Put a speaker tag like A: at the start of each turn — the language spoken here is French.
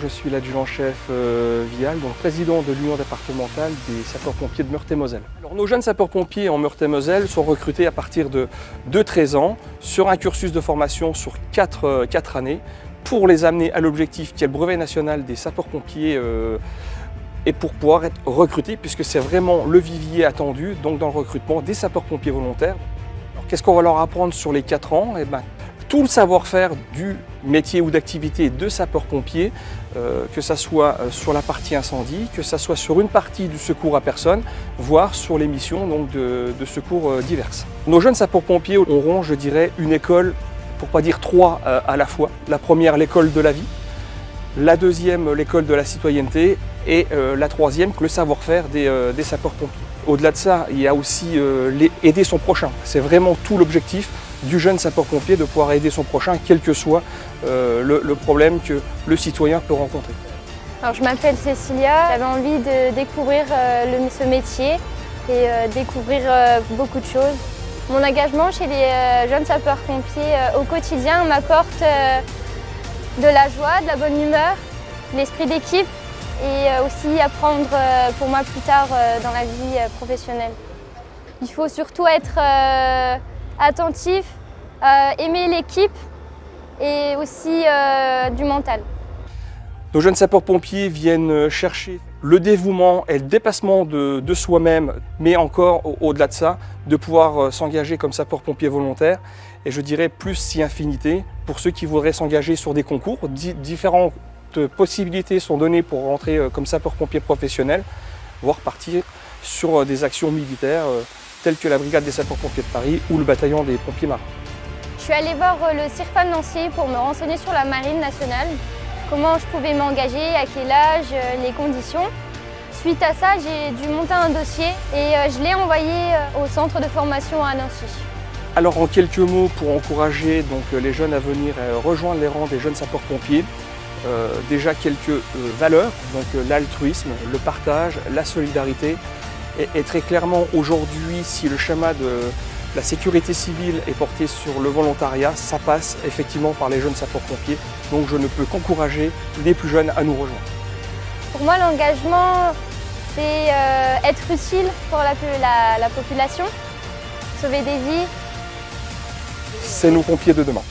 A: Je suis l'adjudant-chef Vial, donc président de l'Union départementale des sapeurs-pompiers de Meurthe-et-Moselle. Nos jeunes sapeurs-pompiers en Meurthe-et-Moselle sont recrutés à partir de 13 ans sur un cursus de formation sur 4 années pour les amener à l'objectif qui est le brevet national des sapeurs-pompiers et pour pouvoir être recrutés, puisque c'est vraiment le vivier attendu donc dans le recrutement des sapeurs-pompiers volontaires. Qu'est-ce qu'on va leur apprendre sur les 4 ans? Tout le savoir-faire du métier ou d'activité de sapeur-pompier, que ce soit sur la partie incendie, que ce soit sur une partie du secours à personne, voire sur les missions donc, de secours diverses. Nos jeunes sapeurs-pompiers auront, je dirais, une école, pour ne pas dire 3 à la fois. La première, l'école de la vie, la deuxième, l'école de la citoyenneté, et la troisième, le savoir-faire des sapeurs-pompiers. Au-delà de ça, il y a aussi aider son prochain. C'est vraiment tout l'objectif du jeune sapeur-pompier, de pouvoir aider son prochain, quel que soit le problème que le citoyen peut rencontrer.
B: Alors, je m'appelle Cécilia, j'avais envie de découvrir ce métier et découvrir beaucoup de choses. Mon engagement chez les jeunes sapeurs-pompiers au quotidien m'apporte de la joie, de la bonne humeur, l'esprit d'équipe et aussi apprendre pour moi plus tard dans la vie professionnelle. Il faut surtout être attentif, aimer l'équipe et aussi du mental.
A: Nos jeunes sapeurs-pompiers viennent chercher le dévouement et le dépassement de soi-même, mais encore au-delà de ça, de pouvoir s'engager comme sapeurs-pompiers volontaires. Et je dirais plus si infinité pour ceux qui voudraient s'engager sur des concours. Différentes possibilités sont données pour rentrer comme sapeurs-pompiers professionnels, voire partir sur des actions militaires telles que la brigade des sapeurs-pompiers de Paris ou le bataillon des pompiers marins.
B: Je suis allée voir le CIRFAM Nancy pour me renseigner sur la marine nationale, comment je pouvais m'engager, à quel âge, les conditions. Suite à ça, j'ai dû monter un dossier et je l'ai envoyé au centre de formation à Nancy.
A: Alors en quelques mots, pour encourager donc, les jeunes à venir rejoindre les rangs des jeunes sapeurs-pompiers, déjà quelques valeurs, donc l'altruisme, le partage, la solidarité. Et très clairement, aujourd'hui, si le schéma de la sécurité civile est porté sur le volontariat, ça passe effectivement par les jeunes sapeurs-pompiers. Donc je ne peux qu'encourager les plus jeunes à nous rejoindre.
B: Pour moi, l'engagement, c'est être utile pour la population, sauver des vies.
A: C'est nos pompiers de demain.